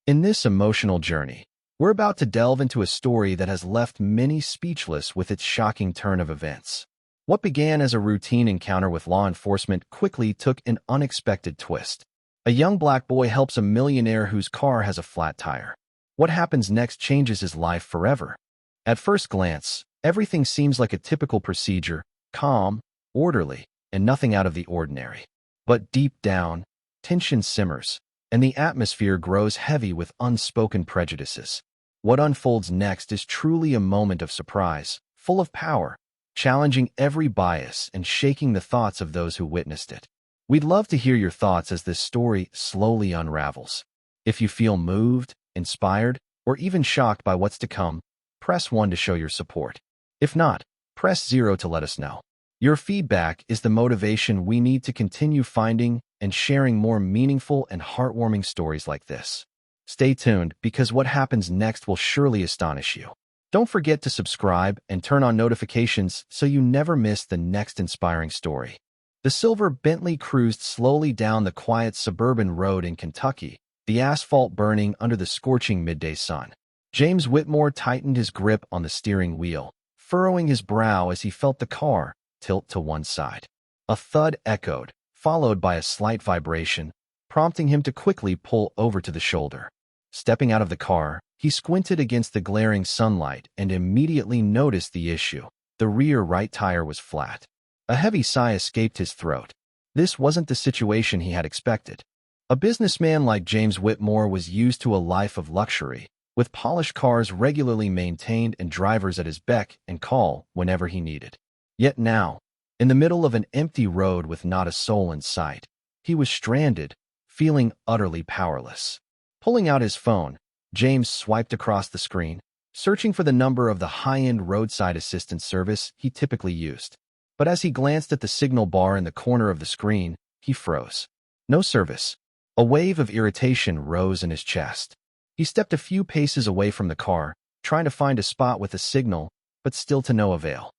In this emotional journey, we're about to delve into a story that has left many speechless with its shocking turn of events. What began as a routine encounter with law enforcement quickly took an unexpected twist. A young black boy helps a millionaire whose car has a flat tire. What happens next changes his life forever. At first glance, everything seems like a typical procedure, calm, orderly, and nothing out of the ordinary. But deep down, tension simmers, and the atmosphere grows heavy with unspoken prejudices. What unfolds next is truly a moment of surprise, full of power, challenging every bias and shaking the thoughts of those who witnessed it. We'd love to hear your thoughts as this story slowly unravels. If you feel moved, inspired, or even shocked by what's to come, press 1 to show your support. If not, press 0 to let us know. Your feedback is the motivation we need to continue finding and sharing more meaningful and heartwarming stories like this. Stay tuned because what happens next will surely astonish you. Don't forget to subscribe and turn on notifications so you never miss the next inspiring story. The silver Bentley cruised slowly down the quiet suburban road in Kentucky, the asphalt burning under the scorching midday sun. James Whitmore tightened his grip on the steering wheel, furrowing his brow as he felt the car tilt to one side. A thud echoed, followed by a slight vibration, prompting him to quickly pull over to the shoulder. Stepping out of the car, he squinted against the glaring sunlight and immediately noticed the issue. The rear right tire was flat. A heavy sigh escaped his throat. This wasn't the situation he had expected. A businessman like James Whitmore was used to a life of luxury, with polished cars regularly maintained and drivers at his beck and call whenever he needed. Yet now, in the middle of an empty road with not a soul in sight, he was stranded, feeling utterly powerless. Pulling out his phone, James swiped across the screen, searching for the number of the high-end roadside assistance service he typically used. But as he glanced at the signal bar in the corner of the screen, he froze. No service. A wave of irritation rose in his chest. He stepped a few paces away from the car, trying to find a spot with a signal, but still to no avail.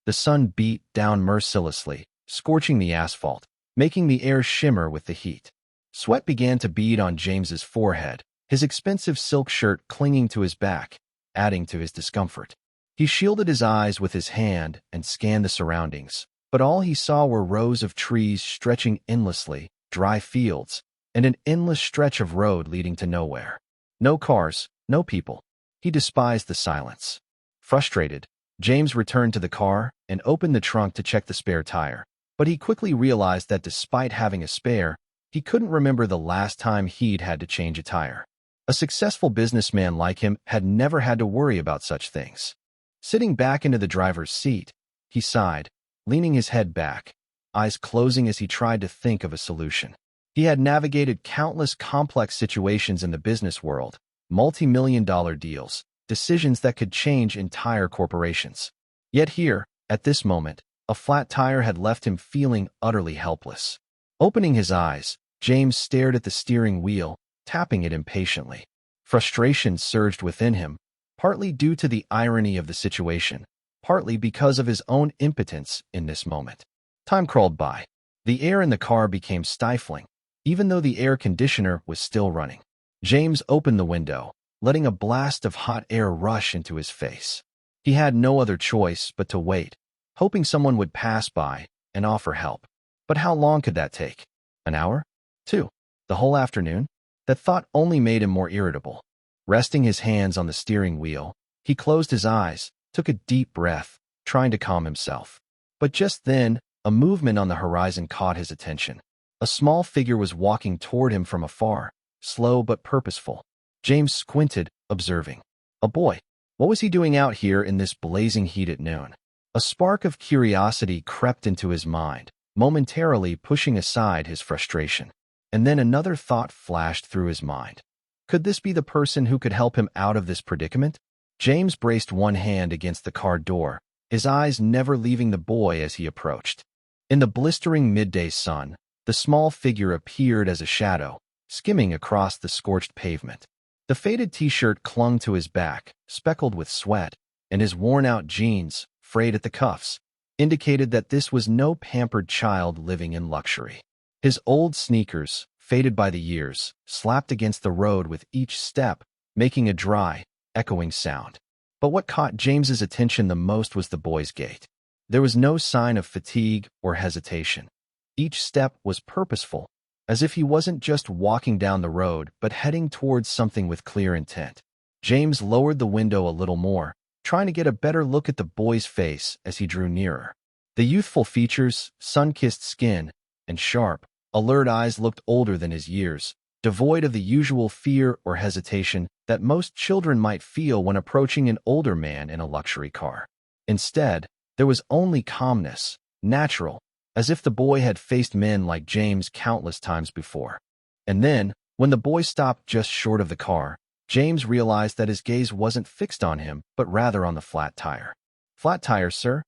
The sun beat down mercilessly, scorching the asphalt, making the air shimmer with the heat. Sweat began to bead on James's forehead, his expensive silk shirt clinging to his back, adding to his discomfort. He shielded his eyes with his hand and scanned the surroundings, but all he saw were rows of trees stretching endlessly, dry fields, and an endless stretch of road leading to nowhere. No cars, no people. He despised the silence. Frustrated, James returned to the car and opened the trunk to check the spare tire, but he quickly realized that despite having a spare, he couldn't remember the last time he'd had to change a tire. A successful businessman like him had never had to worry about such things. Sitting back into the driver's seat, he sighed, leaning his head back, eyes closing as he tried to think of a solution. He had navigated countless complex situations in the business world, multi-million-dollar deals, decisions that could change entire corporations. Yet here, at this moment, a flat tire had left him feeling utterly helpless. Opening his eyes, James stared at the steering wheel, tapping it impatiently. Frustration surged within him, partly due to the irony of the situation, partly because of his own impotence in this moment. Time crawled by. The air in the car became stifling, even though the air conditioner was still running. James opened the window, letting a blast of hot air rush into his face. He had no other choice but to wait, hoping someone would pass by and offer help. But how long could that take? An hour? 2? The whole afternoon? That thought only made him more irritable. Resting his hands on the steering wheel, he closed his eyes, took a deep breath, trying to calm himself. But just then, a movement on the horizon caught his attention. A small figure was walking toward him from afar, slow but purposeful. James squinted, observing. A boy. What was he doing out here in this blazing heat at noon? A spark of curiosity crept into his mind, momentarily pushing aside his frustration. And then another thought flashed through his mind. Could this be the person who could help him out of this predicament? James braced one hand against the car door, his eyes never leaving the boy as he approached. In the blistering midday sun, the small figure appeared as a shadow, skimming across the scorched pavement. The faded t-shirt clung to his back, speckled with sweat, and his worn-out jeans, frayed at the cuffs, indicated that this was no pampered child living in luxury. His old sneakers, faded by the years, slapped against the road with each step, making a dry, echoing sound. But what caught James's attention the most was the boy's gait. There was no sign of fatigue or hesitation. Each step was purposeful, as if he wasn't just walking down the road but heading towards something with clear intent. James lowered the window a little more, trying to get a better look at the boy's face as he drew nearer. The youthful features, sun-kissed skin, and sharp, alert eyes looked older than his years, devoid of the usual fear or hesitation that most children might feel when approaching an older man in a luxury car. Instead, there was only calmness, natural, as if the boy had faced men like James countless times before. And then, when the boy stopped just short of the car, James realized that his gaze wasn't fixed on him, but rather on the flat tire. "Flat tire, sir?"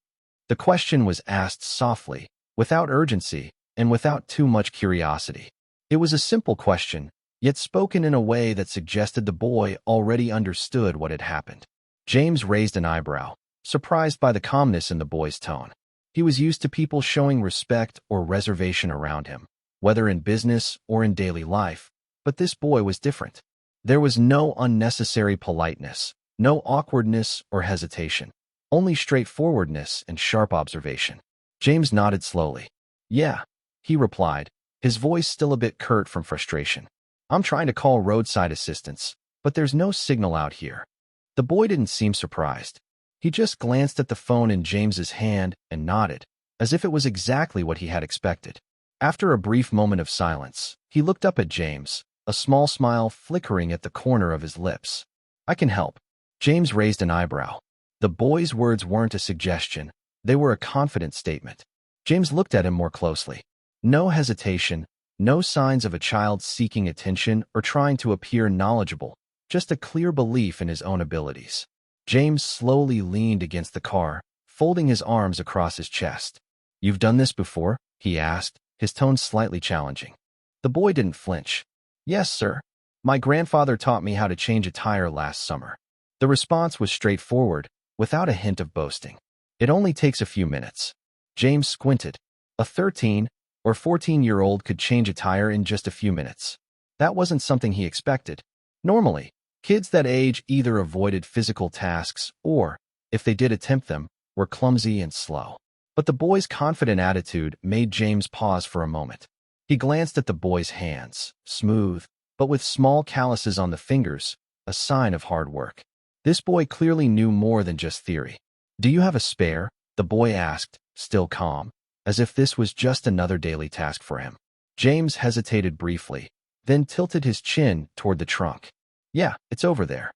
The question was asked softly, without urgency, and without too much curiosity. It was a simple question, yet spoken in a way that suggested the boy already understood what had happened. James raised an eyebrow, surprised by the calmness in the boy's tone. He was used to people showing respect or reservation around him, whether in business or in daily life, but this boy was different. There was no unnecessary politeness, no awkwardness or hesitation, only straightforwardness and sharp observation. James nodded slowly. "Yeah," he replied, his voice still a bit curt from frustration. "I'm trying to call roadside assistance, but there's no signal out here." The boy didn't seem surprised. He just glanced at the phone in James's hand and nodded, as if it was exactly what he had expected. After a brief moment of silence, he looked up at James, a small smile flickering at the corner of his lips. "I can help." James raised an eyebrow. The boy's words weren't a suggestion, they were a confident statement. James looked at him more closely. No hesitation, no signs of a child seeking attention or trying to appear knowledgeable, just a clear belief in his own abilities. James slowly leaned against the car, folding his arms across his chest. "You've done this before?" he asked, his tone slightly challenging. The boy didn't flinch. "Yes, sir. My grandfather taught me how to change a tire last summer." The response was straightforward, without a hint of boasting. "It only takes a few minutes." James squinted. A 13 or 14-year-old could change a tire in just a few minutes. That wasn't something he expected. Normally, kids that age either avoided physical tasks or, if they did attempt them, were clumsy and slow. But the boy's confident attitude made James pause for a moment. He glanced at the boy's hands, smooth, but with small calluses on the fingers, a sign of hard work. This boy clearly knew more than just theory. "Do you have a spare?" the boy asked, still calm, as if this was just another daily task for him. James hesitated briefly, then tilted his chin toward the trunk. "Yeah, it's over there."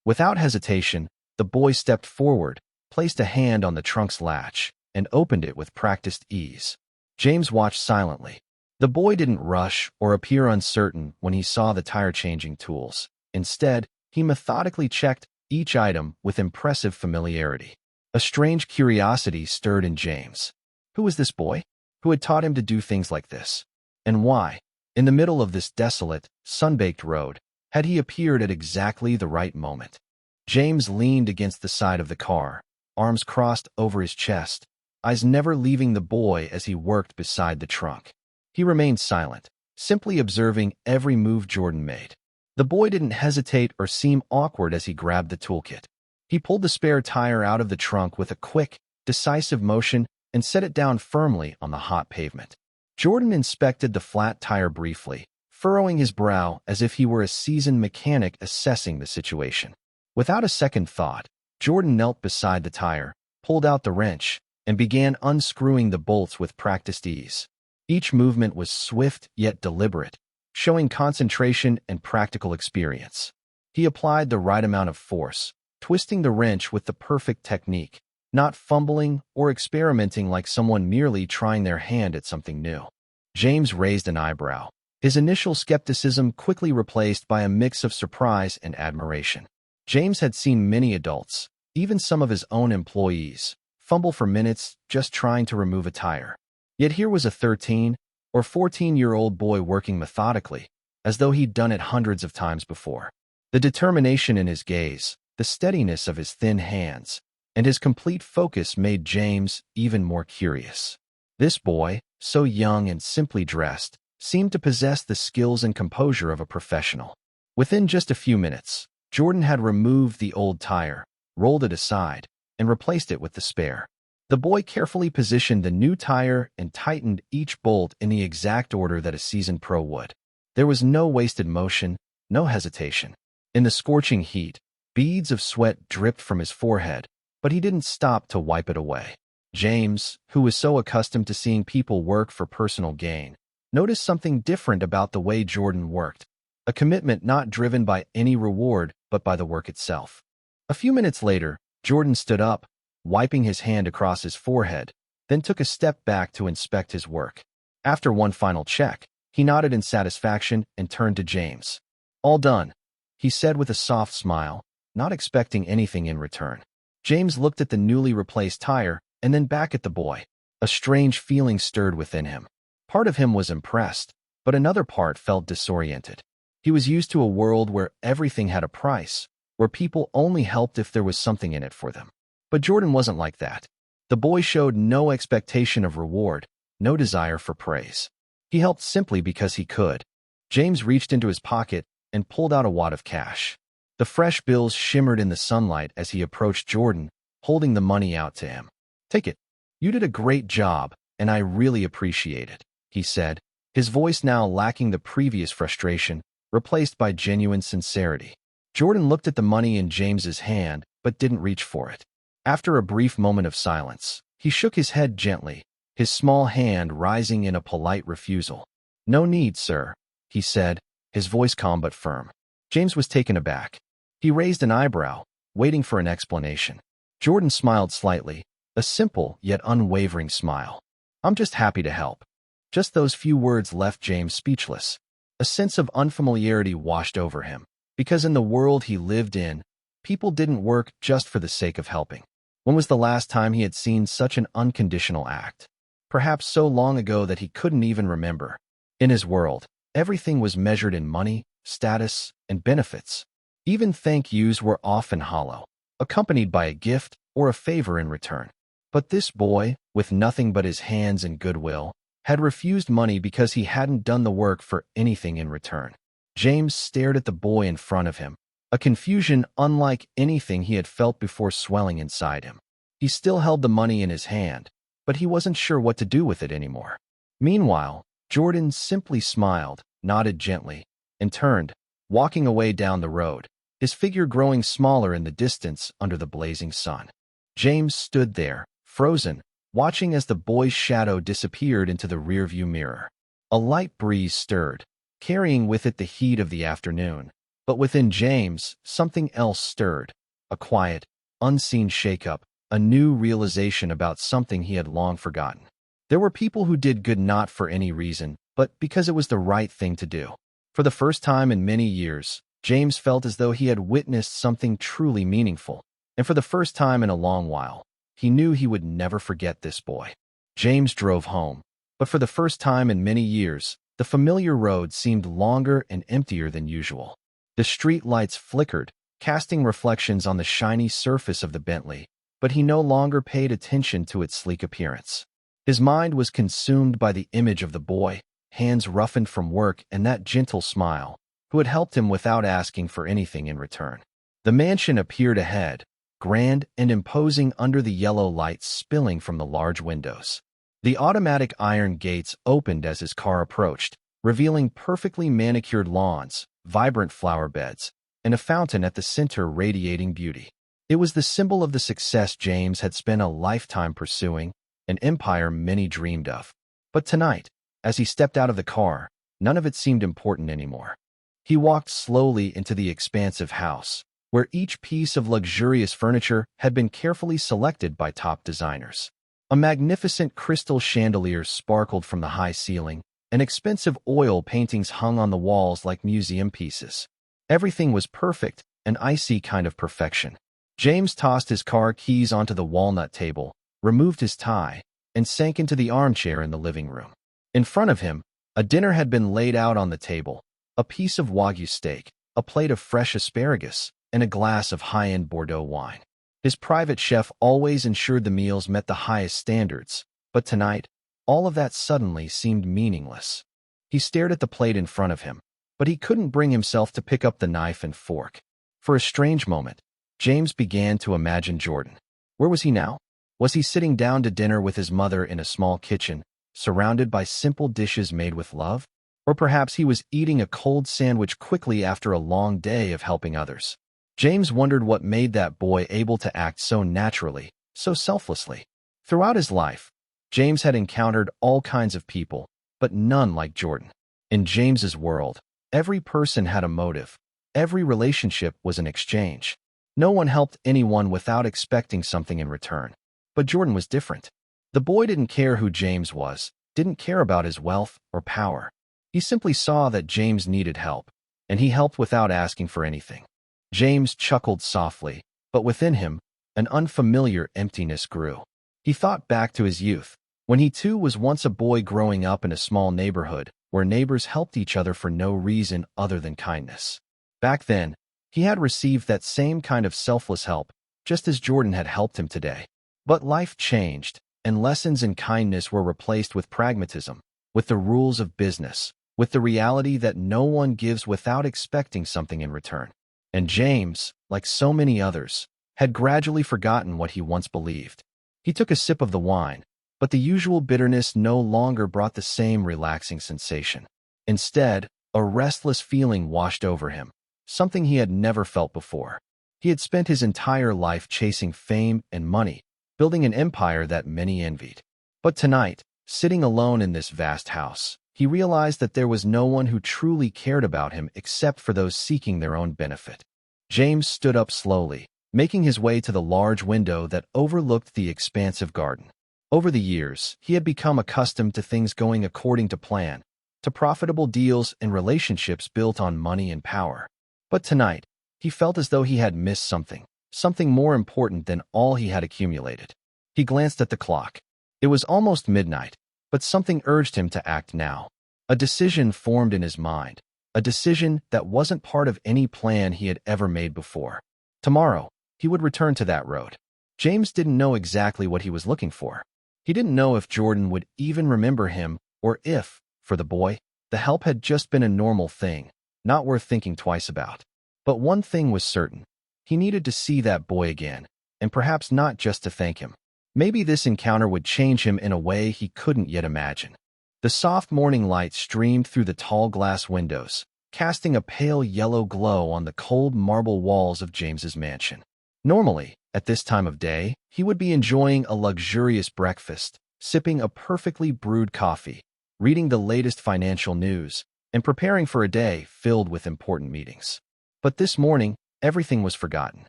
Without hesitation, the boy stepped forward, placed a hand on the trunk's latch, and opened it with practiced ease. James watched silently. The boy didn't rush or appear uncertain when he saw the tire-changing tools. Instead, he methodically checked each item with impressive familiarity. A strange curiosity stirred in James. Who was this boy? Who had taught him to do things like this? And why, in the middle of this desolate, sun-baked road, had he appeared at exactly the right moment? James leaned against the side of the car, arms crossed over his chest, eyes never leaving the boy as he worked beside the trunk. He remained silent, simply observing every move Jordan made. The boy didn't hesitate or seem awkward as he grabbed the toolkit. He pulled the spare tire out of the trunk with a quick, decisive motion and set it down firmly on the hot pavement. Jordan inspected the flat tire briefly, furrowing his brow as if he were a seasoned mechanic assessing the situation. Without a second thought, Jordan knelt beside the tire, pulled out the wrench, and began unscrewing the bolts with practiced ease. Each movement was swift yet deliberate, showing concentration and practical experience. He applied the right amount of force, twisting the wrench with the perfect technique, not fumbling or experimenting like someone merely trying their hand at something new. James raised an eyebrow, his initial skepticism quickly replaced by a mix of surprise and admiration. James had seen many adults, even some of his own employees, fumble for minutes just trying to remove a tire. Yet here was a 13 or 14-year-old boy working methodically, as though he'd done it hundreds of times before. The determination in his gaze, the steadiness of his thin hands, and his complete focus made James even more curious. This boy, so young and simply dressed, seemed to possess the skills and composure of a professional. Within just a few minutes, Jordan had removed the old tire, rolled it aside, and replaced it with the spare. The boy carefully positioned the new tire and tightened each bolt in the exact order that a seasoned pro would. There was no wasted motion, no hesitation. In the scorching heat, beads of sweat dripped from his forehead, but he didn't stop to wipe it away. James, who was so accustomed to seeing people work for personal gain, noticed something different about the way Jordan worked, a commitment not driven by any reward but by the work itself. A few minutes later, Jordan stood up, wiping his hand across his forehead, then took a step back to inspect his work. After one final check, he nodded in satisfaction and turned to James. "All done," he said with a soft smile, not expecting anything in return. James looked at the newly replaced tire and then back at the boy. A strange feeling stirred within him. Part of him was impressed, but another part felt disoriented. He was used to a world where everything had a price, where people only helped if there was something in it for them. But Jordan wasn't like that. The boy showed no expectation of reward, no desire for praise. He helped simply because he could. James reached into his pocket and pulled out a wad of cash. The fresh bills shimmered in the sunlight as he approached Jordan, holding the money out to him. "Take it. You did a great job, and I really appreciate it," he said, his voice now lacking the previous frustration, replaced by genuine sincerity. Jordan looked at the money in James's hand, but didn't reach for it. After a brief moment of silence, he shook his head gently, his small hand rising in a polite refusal. "No need, sir," he said, his voice calm but firm. James was taken aback. He raised an eyebrow, waiting for an explanation. Jordan smiled slightly, a simple yet unwavering smile. "I'm just happy to help." Just those few words left James speechless. A sense of unfamiliarity washed over him, because in the world he lived in, people didn't work just for the sake of helping. When was the last time he had seen such an unconditional act? Perhaps so long ago that he couldn't even remember. In his world, everything was measured in money, status, and benefits. Even thank yous were often hollow, accompanied by a gift or a favor in return. But this boy, with nothing but his hands and goodwill, had refused money because he hadn't done the work for anything in return. James stared at the boy in front of him, a confusion unlike anything he had felt before swelling inside him. He still held the money in his hand, but he wasn't sure what to do with it anymore. Meanwhile, Jordan simply smiled, nodded gently, and turned, walking away down the road, his figure growing smaller in the distance under the blazing sun. James stood there, frozen, watching as the boy's shadow disappeared into the rearview mirror. A light breeze stirred, carrying with it the heat of the afternoon. But within James, something else stirred, a quiet, unseen shakeup, a new realization about something he had long forgotten. There were people who did good not for any reason, but because it was the right thing to do. For the first time in many years, James felt as though he had witnessed something truly meaningful, and for the first time in a long while, he knew he would never forget this boy. James drove home, but for the first time in many years, the familiar road seemed longer and emptier than usual. The street lights flickered, casting reflections on the shiny surface of the Bentley, but he no longer paid attention to its sleek appearance. His mind was consumed by the image of the boy, hands roughened from work and that gentle smile, who had helped him without asking for anything in return. The mansion appeared ahead, grand and imposing under the yellow lights spilling from the large windows. The automatic iron gates opened as his car approached, revealing perfectly manicured lawns, vibrant flower beds, and a fountain at the center radiating beauty. It was the symbol of the success James had spent a lifetime pursuing, an empire many dreamed of. But tonight, as he stepped out of the car, none of it seemed important anymore. He walked slowly into the expansive house, where each piece of luxurious furniture had been carefully selected by top designers. A magnificent crystal chandelier sparkled from the high ceiling, and expensive oil paintings hung on the walls like museum pieces. Everything was perfect, an icy kind of perfection. James tossed his car keys onto the walnut table, removed his tie, and sank into the armchair in the living room. In front of him, a dinner had been laid out on the table, a piece of Wagyu steak, a plate of fresh asparagus, and a glass of high-end Bordeaux wine. His private chef always ensured the meals met the highest standards, but tonight, all of that suddenly seemed meaningless. He stared at the plate in front of him, but he couldn't bring himself to pick up the knife and fork. For a strange moment, James began to imagine Jordan. Where was he now? Was he sitting down to dinner with his mother in a small kitchen, surrounded by simple dishes made with love? Or perhaps he was eating a cold sandwich quickly after a long day of helping others. James wondered what made that boy able to act so naturally, so selflessly. Throughout his life, James had encountered all kinds of people, but none like Jordan. In James's world, every person had a motive. Every relationship was an exchange. No one helped anyone without expecting something in return. But Jordan was different. The boy didn't care who James was, didn't care about his wealth or power. He simply saw that James needed help, and he helped without asking for anything. James chuckled softly, but within him, an unfamiliar emptiness grew. He thought back to his youth, when he too was once a boy growing up in a small neighborhood where neighbors helped each other for no reason other than kindness. Back then, he had received that same kind of selfless help, just as Jordan had helped him today. But life changed, and lessons in kindness were replaced with pragmatism, with the rules of business, with the reality that no one gives without expecting something in return. And James, like so many others, had gradually forgotten what he once believed. He took a sip of the wine, but the usual bitterness no longer brought the same relaxing sensation. Instead, a restless feeling washed over him, something he had never felt before. He had spent his entire life chasing fame and money, building an empire that many envied. But tonight, sitting alone in this vast house, he realized that there was no one who truly cared about him except for those seeking their own benefit. James stood up slowly, making his way to the large window that overlooked the expansive garden. Over the years, he had become accustomed to things going according to plan, to profitable deals and relationships built on money and power. But tonight, he felt as though he had missed something more important than all he had accumulated. He glanced at the clock. It was almost midnight, but something urged him to act now. A decision formed in his mind, a decision that wasn't part of any plan he had ever made before. Tomorrow, he would return to that road. James didn't know exactly what he was looking for. He didn't know if Jordan would even remember him, or if, for the boy, the help had just been a normal thing, not worth thinking twice about. But one thing was certain. He needed to see that boy again, and perhaps not just to thank him. Maybe this encounter would change him in a way he couldn't yet imagine. The soft morning light streamed through the tall glass windows, casting a pale yellow glow on the cold marble walls of James's mansion. Normally, at this time of day, he would be enjoying a luxurious breakfast, sipping a perfectly brewed coffee, reading the latest financial news, and preparing for a day filled with important meetings. But this morning, everything was forgotten.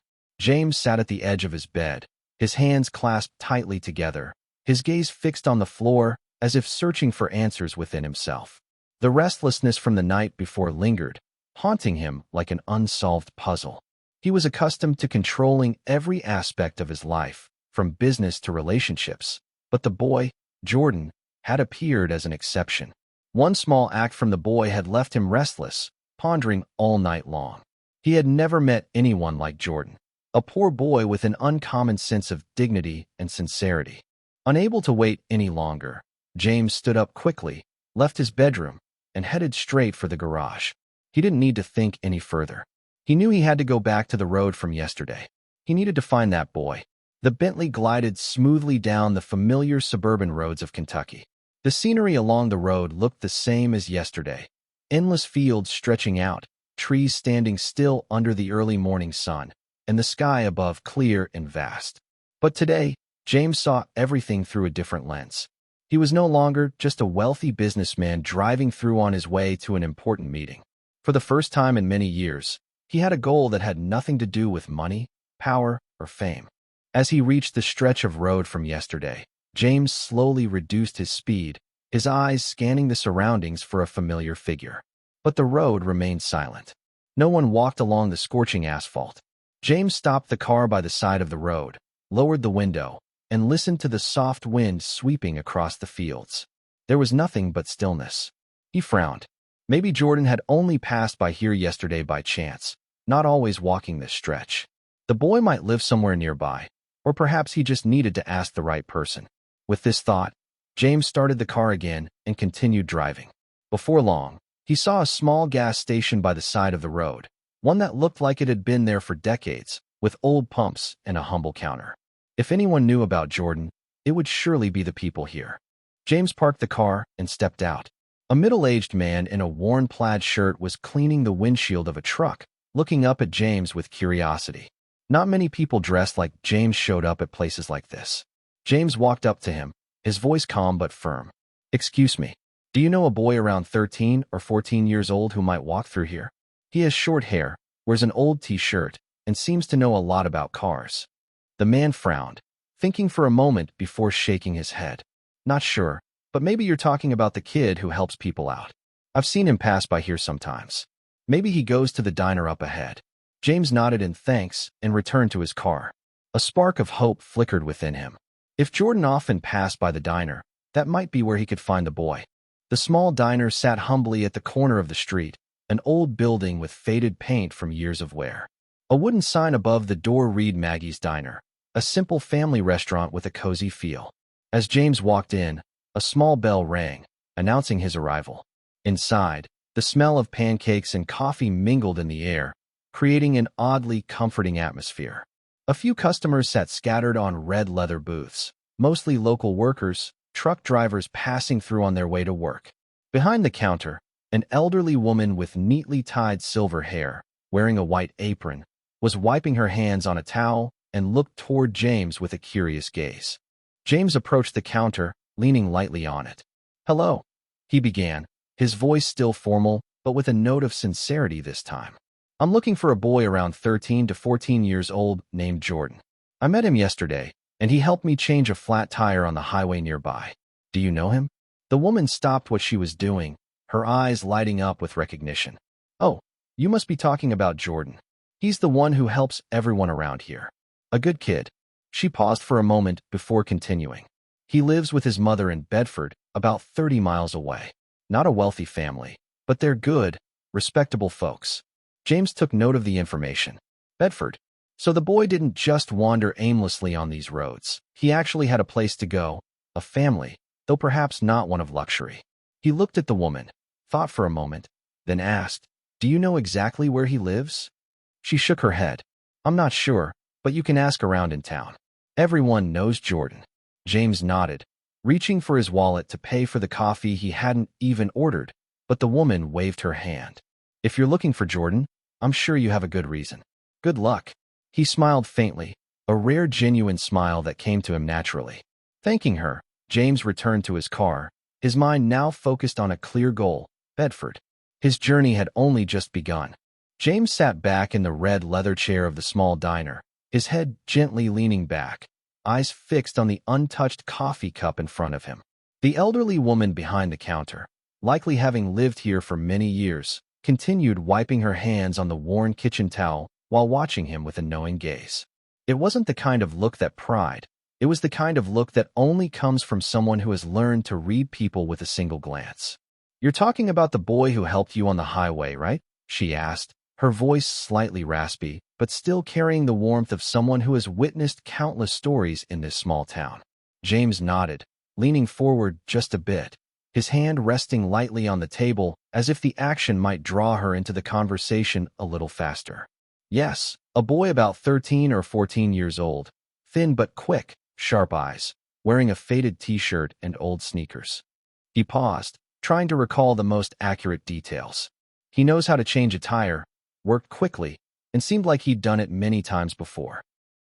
James sat at the edge of his bed, his hands clasped tightly together, his gaze fixed on the floor as if searching for answers within himself. The restlessness from the night before lingered, haunting him like an unsolved puzzle. He was accustomed to controlling every aspect of his life, from business to relationships, but the boy, Jordan, had appeared as an exception. One small act from the boy had left him restless, pondering all night long. He had never met anyone like Jordan, a poor boy with an uncommon sense of dignity and sincerity. Unable to wait any longer, James stood up quickly, left his bedroom, and headed straight for the garage. He didn't need to think any further. He knew he had to go back to the road from yesterday. He needed to find that boy. The Bentley glided smoothly down the familiar suburban roads of Kentucky. The scenery along the road looked the same as yesterday. Endless fields stretching out, trees standing still under the early morning sun, and the sky above clear and vast. But today, James saw everything through a different lens. He was no longer just a wealthy businessman driving through on his way to an important meeting. For the first time in many years, he had a goal that had nothing to do with money, power, or fame. As he reached the stretch of road from yesterday, James slowly reduced his speed, his eyes scanning the surroundings for a familiar figure. But the road remained silent. No one walked along the scorching asphalt. James stopped the car by the side of the road, lowered the window, and listened to the soft wind sweeping across the fields. There was nothing but stillness. He frowned. Maybe Jordan had only passed by here yesterday by chance, not always walking this stretch. The boy might live somewhere nearby, or perhaps he just needed to ask the right person. With this thought, James started the car again and continued driving. Before long, he saw a small gas station by the side of the road, one that looked like it had been there for decades, with old pumps and a humble counter. If anyone knew about Jordan, it would surely be the people here. James parked the car and stepped out. A middle-aged man in a worn plaid shirt was cleaning the windshield of a truck, looking up at James with curiosity. Not many people dressed like James showed up at places like this. James walked up to him, his voice calm but firm. "Excuse me, do you know a boy around 13 or 14 years old who might walk through here? He has short hair, wears an old t-shirt, and seems to know a lot about cars." The man frowned, thinking for a moment before shaking his head. "Not sure, but maybe you're talking about the kid who helps people out. I've seen him pass by here sometimes. Maybe he goes to the diner up ahead." James nodded in thanks and returned to his car. A spark of hope flickered within him. If Jordan often passed by the diner, that might be where he could find the boy. The small diner sat humbly at the corner of the street, an old building with faded paint from years of wear. A wooden sign above the door read Maggie's Diner, a simple family restaurant with a cozy feel. As James walked in, a small bell rang, announcing his arrival. Inside, the smell of pancakes and coffee mingled in the air, creating an oddly comforting atmosphere. A few customers sat scattered on red leather booths, mostly local workers, truck drivers passing through on their way to work. Behind the counter, an elderly woman with neatly tied silver hair, wearing a white apron, was wiping her hands on a towel and looked toward James with a curious gaze. James approached the counter, leaning lightly on it. "Hello," he began, his voice still formal, but with a note of sincerity this time. "I'm looking for a boy around 13 to 14 years old named Jordan. I met him yesterday, and he helped me change a flat tire on the highway nearby. Do you know him?" The woman stopped what she was doing, her eyes lighting up with recognition. "Oh, you must be talking about Jordan. He's the one who helps everyone around here. A good kid." She paused for a moment before continuing. "He lives with his mother in Bedford, about 30 miles away. Not a wealthy family, but they're good, respectable folks." James took note of the information. Bedford. So the boy didn't just wander aimlessly on these roads. He actually had a place to go, a family, though perhaps not one of luxury. He looked at the woman, thought for a moment, then asked, "Do you know exactly where he lives?" She shook her head. "I'm not sure, but you can ask around in town. Everyone knows Jordan." James nodded, reaching for his wallet to pay for the coffee he hadn't even ordered, but the woman waved her hand. "If you're looking for Jordan, I'm sure you have a good reason. Good luck." He smiled faintly, a rare genuine smile that came to him naturally. Thanking her, James returned to his car, his mind now focused on a clear goal, Bedford. His journey had only just begun. James sat back in the red leather chair of the small diner, his head gently leaning back, eyes fixed on the untouched coffee cup in front of him. The elderly woman behind the counter, likely having lived here for many years, continued wiping her hands on the worn kitchen towel while watching him with a knowing gaze. It wasn't the kind of look that pried. It was the kind of look that only comes from someone who has learned to read people with a single glance. "You're talking about the boy who helped you on the highway, right?" she asked, her voice slightly raspy, but still carrying the warmth of someone who has witnessed countless stories in this small town. James nodded, leaning forward just a bit, his hand resting lightly on the table as if the action might draw her into the conversation a little faster. "Yes, a boy about 13 or 14 years old, thin but quick, sharp eyes, wearing a faded t-shirt and old sneakers." He paused, trying to recall the most accurate details. "He knows how to change a tire, worked quickly, and seemed like he'd done it many times before."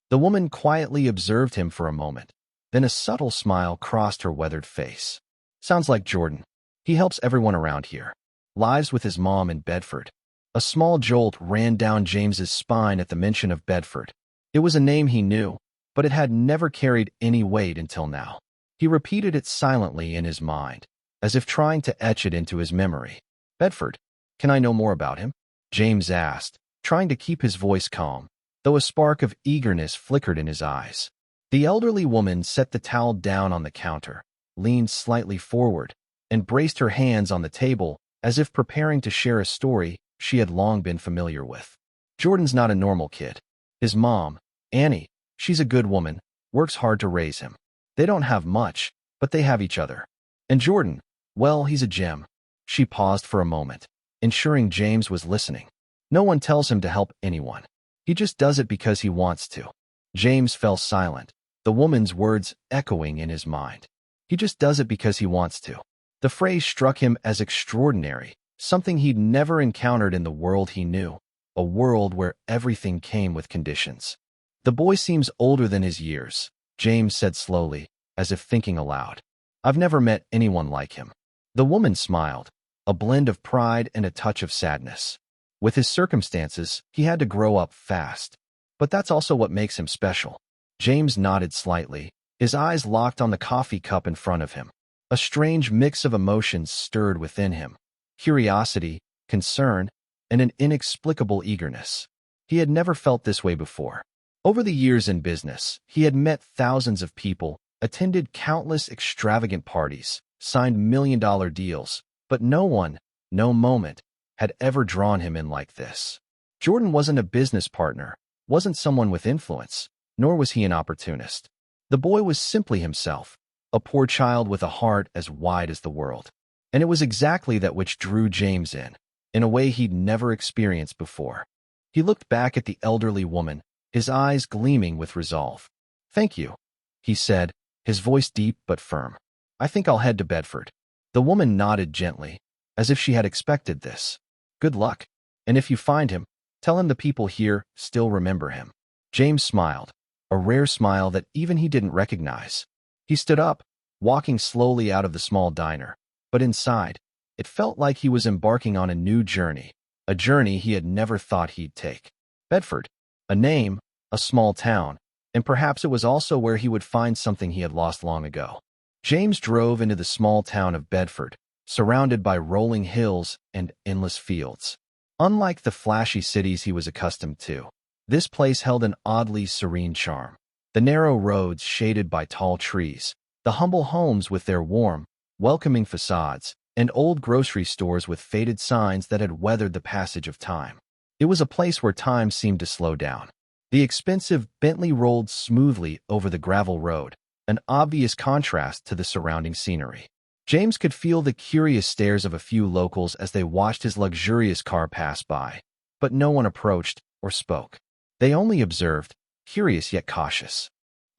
The woman quietly observed him for a moment, then a subtle smile crossed her weathered face. "Sounds like Jordan. He helps everyone around here. Lives with his mom in Bedford." A small jolt ran down James's spine at the mention of Bedford. It was a name he knew, but it had never carried any weight until now. He repeated it silently in his mind, as if trying to etch it into his memory. "Bedford, can I know more about him?" James asked, trying to keep his voice calm, though a spark of eagerness flickered in his eyes. The elderly woman set the towel down on the counter, leaned slightly forward, and braced her hands on the table as if preparing to share a story she had long been familiar with. "Jordan's not a normal kid. His mom, Annie, she's a good woman, works hard to raise him. They don't have much, but they have each other. And Jordan, well, he's a gem. She paused for a moment, ensuring James was listening. No one tells him to help anyone. He just does it because he wants to. James fell silent, the woman's words echoing in his mind. He just does it because he wants to. The phrase struck him as extraordinary, something he'd never encountered in the world he knew, a world where everything came with conditions. The boy seems older than his years, James said slowly, as if thinking aloud. I've never met anyone like him. The woman smiled, a blend of pride and a touch of sadness. With his circumstances, he had to grow up fast. But that's also what makes him special. James nodded slightly, his eyes locked on the coffee cup in front of him. A strange mix of emotions stirred within him. Curiosity, concern, and an inexplicable eagerness. He had never felt this way before. Over the years in business, he had met thousands of people, attended countless extravagant parties, signed million-dollar deals, but no one, no moment, had ever drawn him in like this. Jordan wasn't a business partner, wasn't someone with influence, nor was he an opportunist. The boy was simply himself, a poor child with a heart as wide as the world. And it was exactly that which drew James in a way he'd never experienced before. He looked back at the elderly woman, his eyes gleaming with resolve. Thank you, he said, his voice deep but firm. I think I'll head to Bedford. The woman nodded gently, as if she had expected this. Good luck. And if you find him, tell him the people here still remember him. James smiled, a rare smile that even he didn't recognize. He stood up, walking slowly out of the small diner, but inside, it felt like he was embarking on a new journey, a journey he had never thought he'd take. Bedford, a name, a small town, and perhaps it was also where he would find something he had lost long ago. James drove into the small town of Bedford, surrounded by rolling hills and endless fields. Unlike the flashy cities he was accustomed to, this place held an oddly serene charm. The narrow roads shaded by tall trees, the humble homes with their warm, welcoming facades, and old grocery stores with faded signs that had weathered the passage of time. It was a place where time seemed to slow down. The expensive Bentley rolled smoothly over the gravel road, an obvious contrast to the surrounding scenery. James could feel the curious stares of a few locals as they watched his luxurious car pass by, but no one approached or spoke. They only observed, curious yet cautious.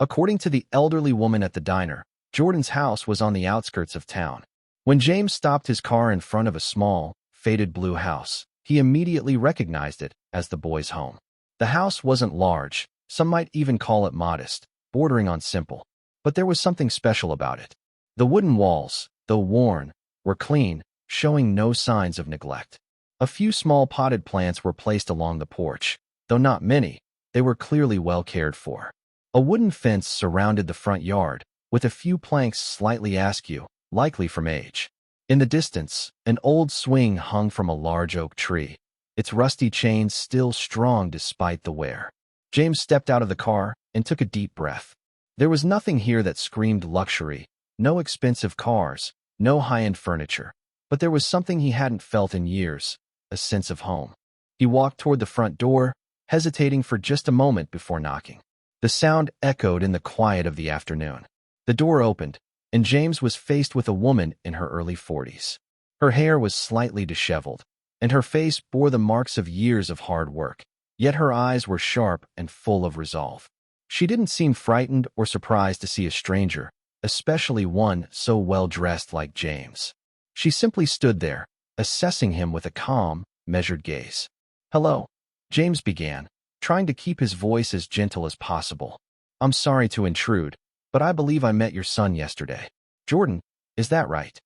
According to the elderly woman at the diner, Jordan's house was on the outskirts of town. When James stopped his car in front of a small, faded blue house, he immediately recognized it as the boy's home. The house wasn't large, some might even call it modest, bordering on simple, but there was something special about it. The wooden walls, though worn, were clean, showing no signs of neglect. A few small potted plants were placed along the porch, though not many. They were clearly well cared for. A wooden fence surrounded the front yard, with a few planks slightly askew, likely from age. In the distance, an old swing hung from a large oak tree, its rusty chains still strong despite the wear. James stepped out of the car and took a deep breath. There was nothing here that screamed luxury, no expensive cars, no high-end furniture, but there was something he hadn't felt in years, a sense of home. He walked toward the front door, hesitating for just a moment before knocking. The sound echoed in the quiet of the afternoon. The door opened, and James was faced with a woman in her early 40s. Her hair was slightly disheveled, and her face bore the marks of years of hard work, yet her eyes were sharp and full of resolve. She didn't seem frightened or surprised to see a stranger, especially one so well-dressed like James. She simply stood there, assessing him with a calm, measured gaze. "Hello," James began, trying to keep his voice as gentle as possible. "I'm sorry to intrude, but I believe I met your son yesterday. Jordan, is that right?"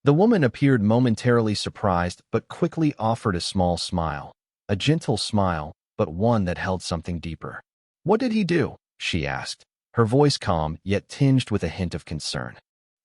The woman appeared momentarily surprised but quickly offered a small smile, a gentle smile, but one that held something deeper. "What did he do?" she asked, her voice calm yet tinged with a hint of concern.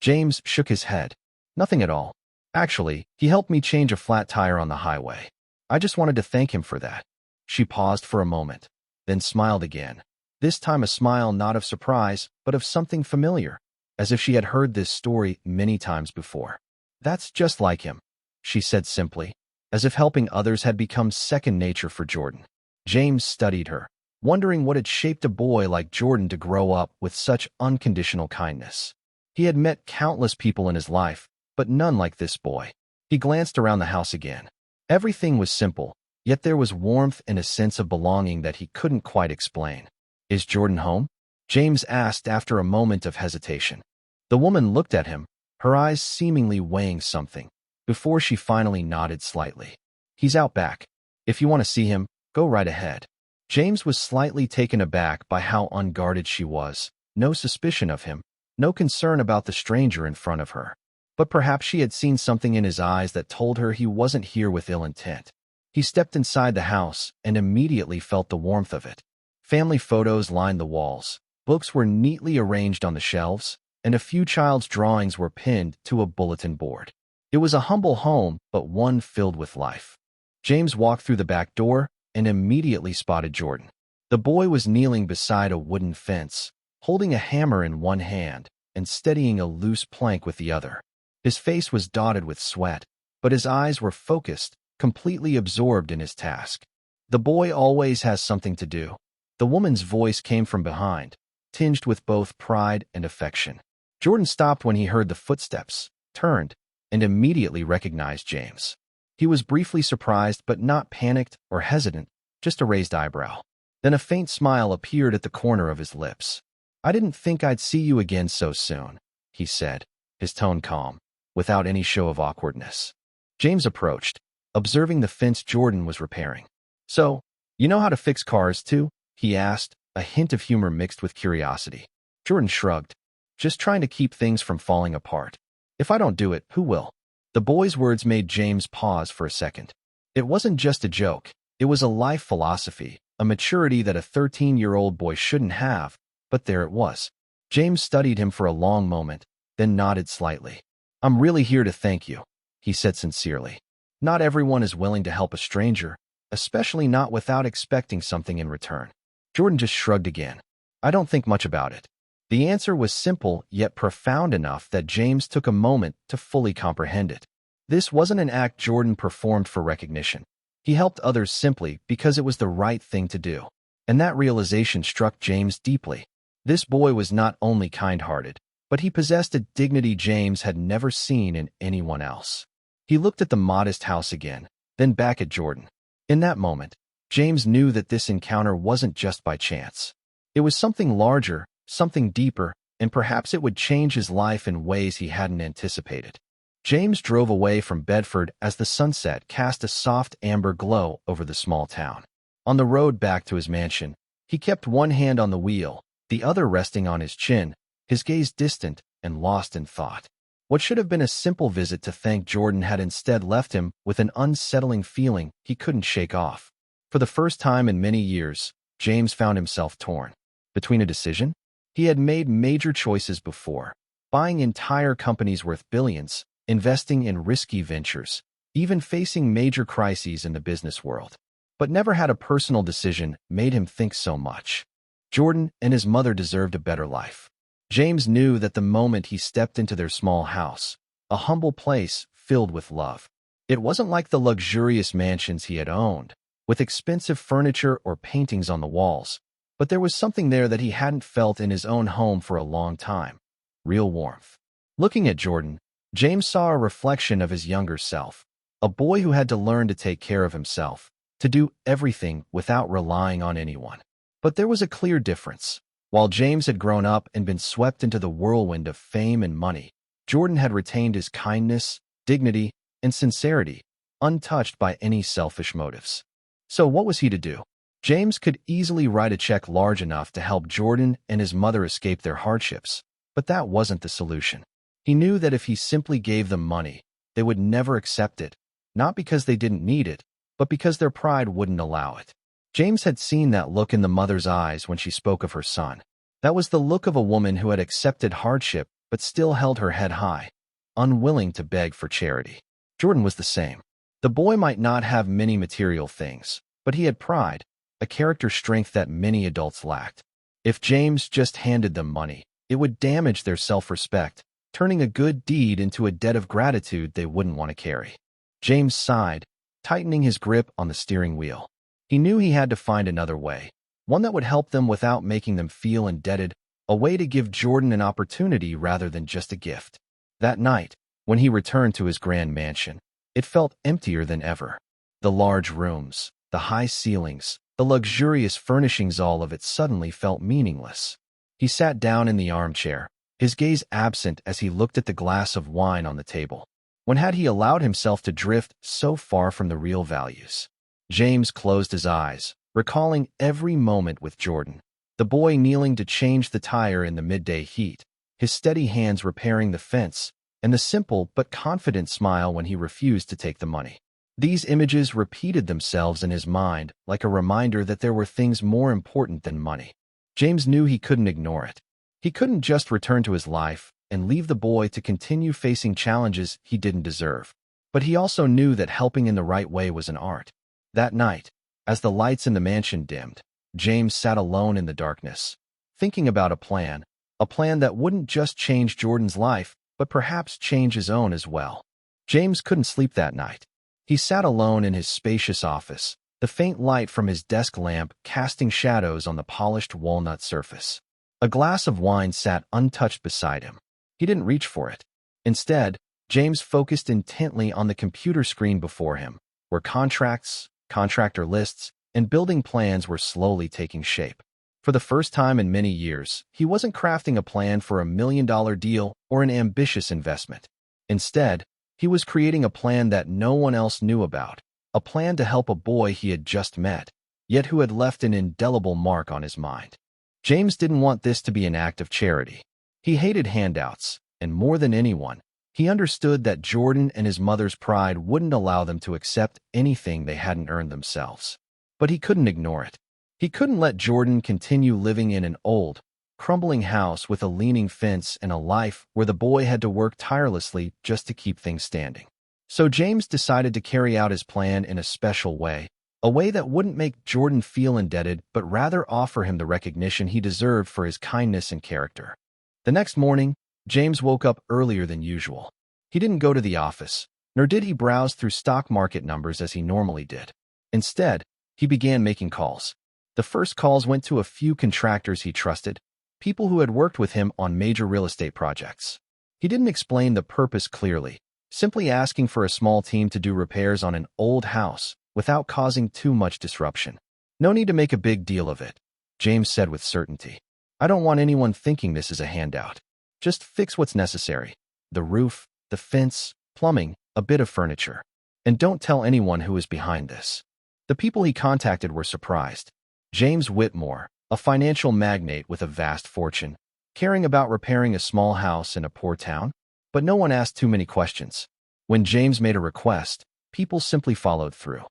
James shook his head. "Nothing at all. Actually, he helped me change a flat tire on the highway. I just wanted to thank him for that." She paused for a moment, then smiled again, this time a smile not of surprise, but of something familiar, as if she had heard this story many times before. "That's just like him," she said simply, as if helping others had become second nature for Jordan. James studied her, wondering what had shaped a boy like Jordan to grow up with such unconditional kindness. He had met countless people in his life, but none like this boy. He glanced around the house again. Everything was simple, yet there was warmth and a sense of belonging that he couldn't quite explain. "Is Jordan home?" James asked after a moment of hesitation. The woman looked at him, her eyes seemingly weighing something, before she finally nodded slightly. "He's out back. If you want to see him, go right ahead." James was slightly taken aback by how unguarded she was. No suspicion of him, no concern about the stranger in front of her. But perhaps she had seen something in his eyes that told her he wasn't here with ill intent. He stepped inside the house and immediately felt the warmth of it. Family photos lined the walls, books were neatly arranged on the shelves, and a few child's drawings were pinned to a bulletin board. It was a humble home, but one filled with life. James walked through the back door and immediately spotted Jordan. The boy was kneeling beside a wooden fence, holding a hammer in one hand and steadying a loose plank with the other. His face was dotted with sweat, but his eyes were focused, completely absorbed in his task. "The boy always has something to do." The woman's voice came from behind, tinged with both pride and affection. Jordan stopped when he heard the footsteps, turned, and immediately recognized James. He was briefly surprised but not panicked or hesitant, just a raised eyebrow. Then a faint smile appeared at the corner of his lips. "I didn't think I'd see you again so soon," he said, his tone calm, without any show of awkwardness. James approached, observing the fence Jordan was repairing. "So, you know how to fix cars too?" he asked, a hint of humor mixed with curiosity. Jordan shrugged. "Just trying to keep things from falling apart. If I don't do it, who will?" The boy's words made James pause for a second. It wasn't just a joke. It was a life philosophy, a maturity that a 13-year-old boy shouldn't have, but there it was. James studied him for a long moment, then nodded slightly. "I'm really here to thank you," he said sincerely. "Not everyone is willing to help a stranger, especially not without expecting something in return." Jordan just shrugged again. "I don't think much about it." The answer was simple yet profound enough that James took a moment to fully comprehend it. This wasn't an act Jordan performed for recognition. He helped others simply because it was the right thing to do. And that realization struck James deeply. This boy was not only kind-hearted, but he possessed a dignity James had never seen in anyone else. He looked at the modest house again, then back at Jordan. In that moment, James knew that this encounter wasn't just by chance. It was something larger, something deeper, and perhaps it would change his life in ways he hadn't anticipated. James drove away from Bedford as the sunset cast a soft amber glow over the small town. On the road back to his mansion, he kept one hand on the wheel, the other resting on his chin, his gaze distant and lost in thought. What should have been a simple visit to thank Jordan had instead left him with an unsettling feeling he couldn't shake off. For the first time in many years, James found himself torn between a decision. He had made major choices before, buying entire companies worth billions, investing in risky ventures, even facing major crises in the business world. But never had a personal decision made him think so much. Jordan and his mother deserved a better life. James knew that the moment he stepped into their small house, a humble place filled with love. It wasn't like the luxurious mansions he had owned, with expensive furniture or paintings on the walls. But there was something there that he hadn't felt in his own home for a long time. Real warmth. Looking at Jordan, James saw a reflection of his younger self, a boy who had to learn to take care of himself, to do everything without relying on anyone. But there was a clear difference. While James had grown up and been swept into the whirlwind of fame and money, Jordan had retained his kindness, dignity, and sincerity, untouched by any selfish motives. So what was he to do? James could easily write a check large enough to help Jordan and his mother escape their hardships, but that wasn't the solution. He knew that if he simply gave them money, they would never accept it, not because they didn't need it, but because their pride wouldn't allow it. James had seen that look in the mother's eyes when she spoke of her son. That was the look of a woman who had accepted hardship but still held her head high, unwilling to beg for charity. Jordan was the same. The boy might not have many material things, but he had pride, a character strength that many adults lacked. If James just handed them money, it would damage their self-respect, turning a good deed into a debt of gratitude they wouldn't want to carry. James sighed, tightening his grip on the steering wheel. He knew he had to find another way, one that would help them without making them feel indebted, a way to give Jordan an opportunity rather than just a gift. That night, when he returned to his grand mansion, It felt emptier than ever. The large rooms, the high ceilings, the luxurious furnishings, all of it suddenly felt meaningless. He sat down in the armchair, his gaze absent as he looked at the glass of wine on the table. When had he allowed himself to drift so far from the real values? James closed his eyes, recalling every moment with Jordan. The boy kneeling to change the tire in the midday heat, his steady hands repairing the fence, and the simple but confident smile when he refused to take the money. These images repeated themselves in his mind like a reminder that there were things more important than money. James knew he couldn't ignore it. He couldn't just return to his life and leave the boy to continue facing challenges he didn't deserve. But he also knew that helping in the right way was an art. That night, as the lights in the mansion dimmed, James sat alone in the darkness, thinking about a plan that wouldn't just change Jordan's life, but perhaps change his own as well. James couldn't sleep that night. He sat alone in his spacious office, the faint light from his desk lamp casting shadows on the polished walnut surface. A glass of wine sat untouched beside him. He didn't reach for it. Instead, James focused intently on the computer screen before him, where contracts, contractor lists, and building plans were slowly taking shape. For the first time in many years, he wasn't crafting a plan for $1 million deal or an ambitious investment. Instead, he was creating a plan that no one else knew about, a plan to help a boy he had just met, yet who had left an indelible mark on his mind. James didn't want this to be an act of charity. He hated handouts, and more than anyone, he understood that Jordan and his mother's pride wouldn't allow them to accept anything they hadn't earned themselves. But he couldn't ignore it. He couldn't let Jordan continue living in an old, crumbling house with a leaning fence and a life where the boy had to work tirelessly just to keep things standing. So James decided to carry out his plan in a special way, a way that wouldn't make Jordan feel indebted but rather offer him the recognition he deserved for his kindness and character. The next morning, James woke up earlier than usual. He didn't go to the office, nor did he browse through stock market numbers as he normally did. Instead, he began making calls. The first calls went to a few contractors he trusted, people who had worked with him on major real estate projects. He didn't explain the purpose clearly, simply asking for a small team to do repairs on an old house without causing too much disruption. No need to make a big deal of it, James said with certainty. I don't want anyone thinking this is a handout. Just fix what's necessary. The roof, the fence, plumbing, a bit of furniture. And don't tell anyone who is behind this. The people he contacted were surprised. James Whitmore, a financial magnate with a vast fortune, caring about repairing a small house in a poor town? But no one asked too many questions. When James made a request, people simply followed through.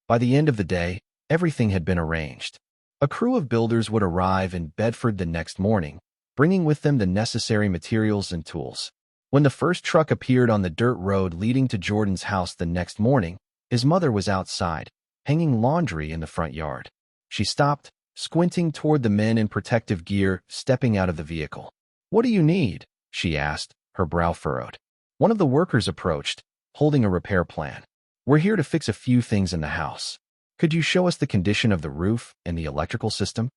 By the end of the day, everything had been arranged. A crew of builders would arrive in Bedford the next morning, bringing with them the necessary materials and tools. When the first truck appeared on the dirt road leading to Jordan's house the next morning, his mother was outside, hanging laundry in the front yard. She stopped, squinting toward the men in protective gear stepping out of the vehicle. "What do you need?" she asked, her brow furrowed. One of the workers approached, holding a repair plan. "We're here to fix a few things in the house. Could you show us the condition of the roof and the electrical system?"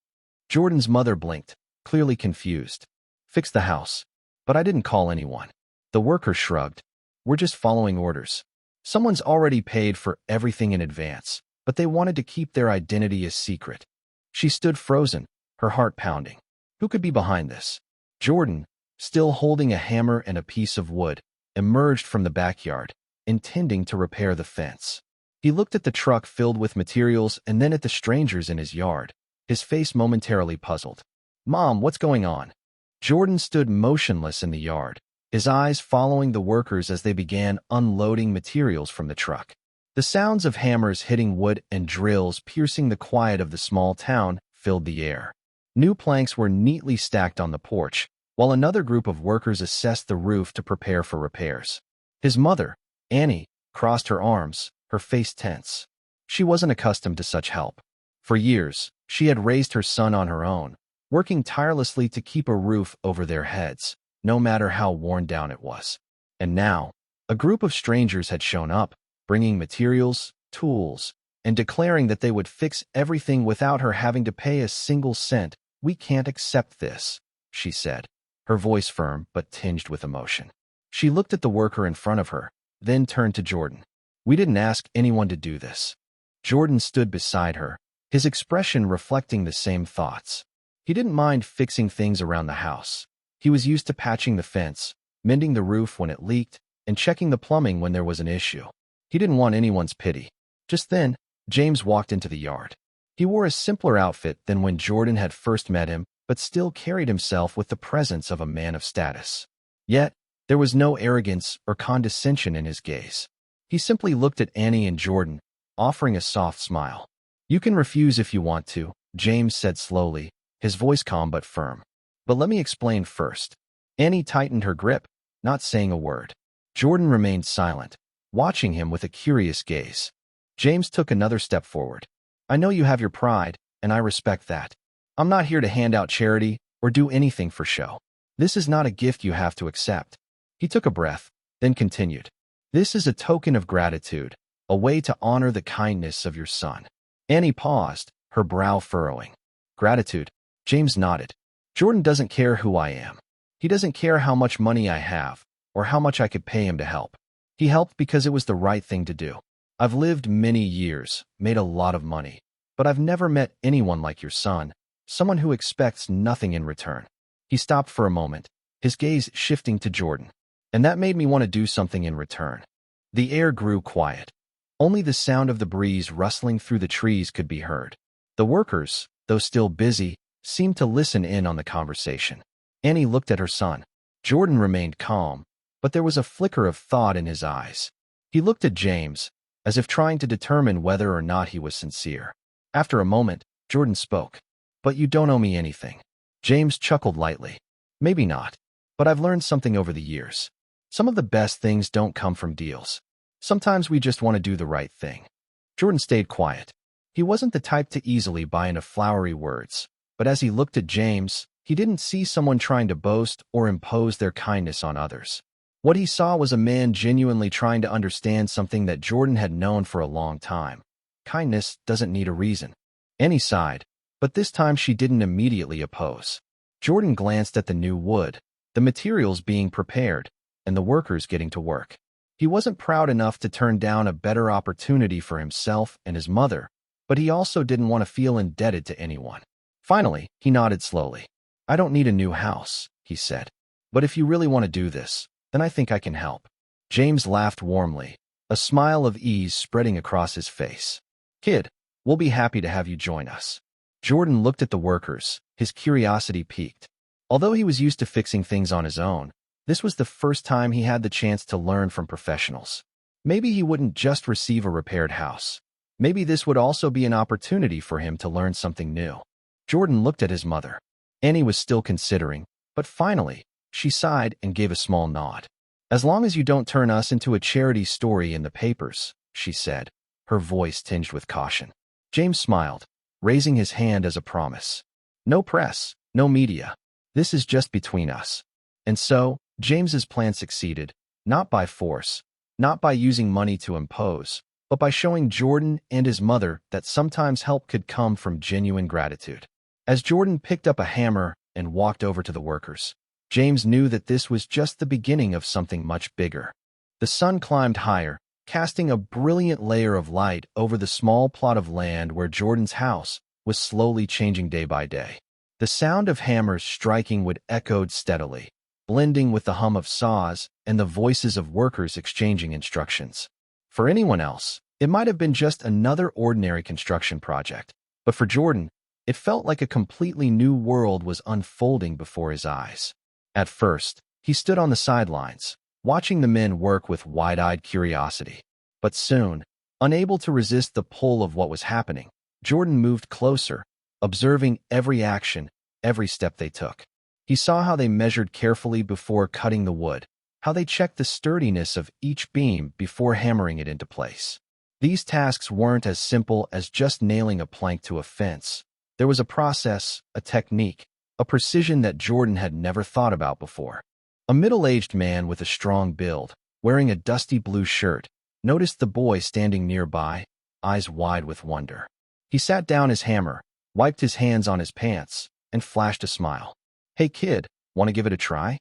Jordan's mother blinked, clearly confused. "Fix the house. But I didn't call anyone." The worker shrugged. "We're just following orders. Someone's already paid for everything in advance, but they wanted to keep their identity a secret." She stood frozen, her heart pounding. Who could be behind this? Jordan, still holding a hammer and a piece of wood, emerged from the backyard, intending to repair the fence. He looked at the truck filled with materials and then at the strangers in his yard, his face momentarily puzzled. "Mom, what's going on?" Jordan stood motionless in the yard, his eyes following the workers as they began unloading materials from the truck. The sounds of hammers hitting wood and drills piercing the quiet of the small town filled the air. New planks were neatly stacked on the porch, while another group of workers assessed the roof to prepare for repairs. His mother, Annie, crossed her arms, her face tense. She wasn't accustomed to such help. For years, she had raised her son on her own, working tirelessly to keep a roof over their heads, no matter how worn down it was. And now, a group of strangers had shown up, bringing materials, tools, and declaring that they would fix everything without her having to pay a single cent. "We can't accept this," she said, her voice firm but tinged with emotion. She looked at the worker in front of her, then turned to Jordan. We didn't ask anyone to do this. Jordan stood beside her, his expression reflecting the same thoughts. He didn't mind fixing things around the house. He was used to patching the fence, mending the roof when it leaked, and checking the plumbing when there was an issue. He didn't want anyone's pity. Just then, James walked into the yard. He wore a simpler outfit than when Jordan had first met him, but still carried himself with the presence of a man of status. Yet, there was no arrogance or condescension in his gaze. He simply looked at Annie and Jordan, offering a soft smile. "You can refuse if you want to," James said slowly, his voice calm but firm. "But let me explain first." Annie tightened her grip, not saying a word. Jordan remained silent, watching him with a curious gaze. James took another step forward. "I know you have your pride, and I respect that. I'm not here to hand out charity or do anything for show. This is not a gift you have to accept." He took a breath, then continued. "This is a token of gratitude, a way to honor the kindness of your son." Annie paused, her brow furrowing. "Gratitude?" James nodded. "Jordan doesn't care who I am. He doesn't care how much money I have, or how much I could pay him to help. He helped because it was the right thing to do. I've lived many years, made a lot of money, but I've never met anyone like your son, someone who expects nothing in return." He stopped for a moment, his gaze shifting to Jordan. "And that made me want to do something in return." The air grew quiet. Only the sound of the breeze rustling through the trees could be heard. The workers, though still busy, seemed to listen in on the conversation. Annie looked at her son. Jordan remained calm, but there was a flicker of thought in his eyes. He looked at James, as if trying to determine whether or not he was sincere. After a moment, Jordan spoke. "But you don't owe me anything." James chuckled lightly. "Maybe not, but I've learned something over the years. Some of the best things don't come from deals. Sometimes we just want to do the right thing." Jordan stayed quiet. He wasn't the type to easily buy into flowery words, but as he looked at James, he didn't see someone trying to boast or impose their kindness on others. What he saw was a man genuinely trying to understand something that Jordan had known for a long time. Kindness doesn't need a reason. Annie sighed, but this time she didn't immediately oppose. Jordan glanced at the new wood, the materials being prepared, and the workers getting to work. He wasn't proud enough to turn down a better opportunity for himself and his mother, but he also didn't want to feel indebted to anyone. Finally, he nodded slowly. "I don't need a new house," he said. "But if you really want to do this, then I think I can help." James laughed warmly, a smile of ease spreading across his face. "Kid, we'll be happy to have you join us." Jordan looked at the workers, his curiosity piqued. Although he was used to fixing things on his own, this was the first time he had the chance to learn from professionals. Maybe he wouldn't just receive a repaired house. Maybe this would also be an opportunity for him to learn something new. Jordan looked at his mother. Annie was still considering, but finally, she sighed and gave a small nod. "As long as you don't turn us into a charity story in the papers," she said, her voice tinged with caution. James smiled, raising his hand as a promise. "No press, no media. This is just between us." And so, James's plan succeeded, not by force, not by using money to impose, but by showing Jordan and his mother that sometimes help could come from genuine gratitude. As Jordan picked up a hammer and walked over to the workers, James knew that this was just the beginning of something much bigger. The sun climbed higher, casting a brilliant layer of light over the small plot of land where Jordan's house was slowly changing day by day. The sound of hammers striking would echoed steadily, blending with the hum of saws and the voices of workers exchanging instructions. For anyone else, it might have been just another ordinary construction project, but for Jordan, it felt like a completely new world was unfolding before his eyes. At first, he stood on the sidelines, watching the men work with wide-eyed curiosity. But soon, unable to resist the pull of what was happening, Jordan moved closer, observing every action, every step they took. He saw how they measured carefully before cutting the wood, how they checked the sturdiness of each beam before hammering it into place. These tasks weren't as simple as just nailing a plank to a fence. There was a process, a technique, a precision that Jordan had never thought about before. A middle-aged man with a strong build, wearing a dusty blue shirt, noticed the boy standing nearby, eyes wide with wonder. He sat down his hammer, wiped his hands on his pants, and flashed a smile. "Hey kid, want to give it a try?"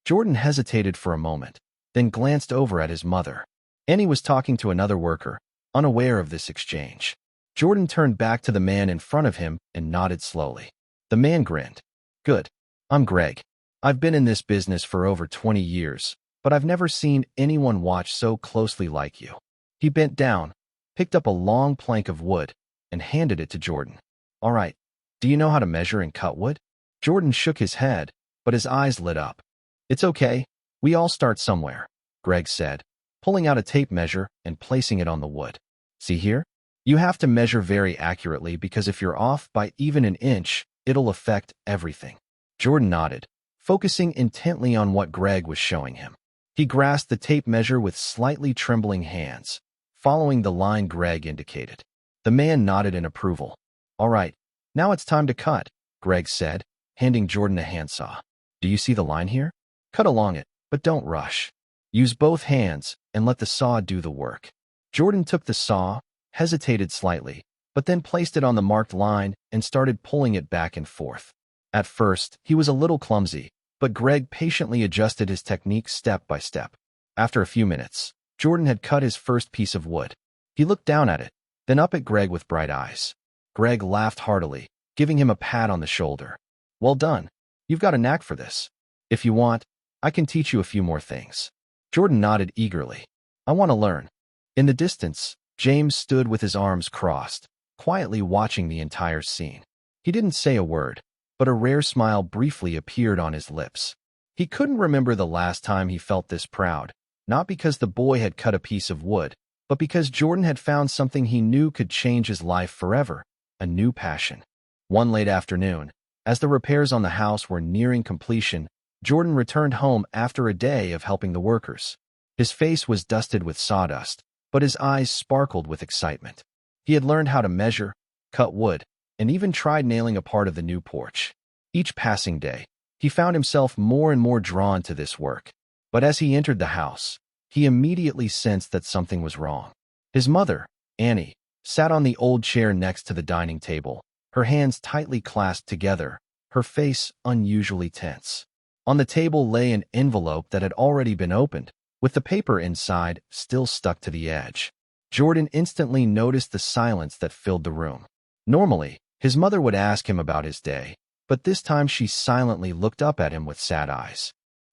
Jordan hesitated for a moment, then glanced over at his mother. Annie was talking to another worker, unaware of this exchange. Jordan turned back to the man in front of him and nodded slowly. The man grinned. Good. I'm Greg. I've been in this business for over 20 years, but I've never seen anyone watch so closely like you. He bent down, picked up a long plank of wood, and handed it to Jordan. All right. Do you know how to measure and cut wood? Jordan shook his head, but his eyes lit up. It's okay. We all start somewhere, Greg said, pulling out a tape measure and placing it on the wood. See here? You have to measure very accurately because if you're off by even an inch, it'll affect everything. Jordan nodded, focusing intently on what Greg was showing him. He grasped the tape measure with slightly trembling hands, following the line Greg indicated. The man nodded in approval. All right, now it's time to cut, Greg said, handing Jordan a handsaw. Do you see the line here? Cut along it, but don't rush. Use both hands and let the saw do the work. Jordan took the saw, hesitated slightly, but then placed it on the marked line and started pulling it back and forth. At first, he was a little clumsy, but Greg patiently adjusted his technique step by step. After a few minutes, Jordan had cut his first piece of wood. He looked down at it, then up at Greg with bright eyes. Greg laughed heartily, giving him a pat on the shoulder. Well done. You've got a knack for this. If you want, I can teach you a few more things. Jordan nodded eagerly. I want to learn. In the distance, James stood with his arms crossed, quietly watching the entire scene. He didn't say a word, but a rare smile briefly appeared on his lips. He couldn't remember the last time he felt this proud, not because the boy had cut a piece of wood, but because Jordan had found something he knew could change his life forever, a new passion. One late afternoon, as the repairs on the house were nearing completion, Jordan returned home after a day of helping the workers. His face was dusted with sawdust, but his eyes sparkled with excitement. He had learned how to measure, cut wood, and even tried nailing a part of the new porch. Each passing day, he found himself more and more drawn to this work. But as he entered the house, he immediately sensed that something was wrong. His mother, Annie, sat on the old chair next to the dining table, her hands tightly clasped together, her face unusually tense. On the table lay an envelope that had already been opened, with the paper inside still stuck to the edge. Jordan instantly noticed the silence that filled the room. Normally, his mother would ask him about his day, but this time she silently looked up at him with sad eyes.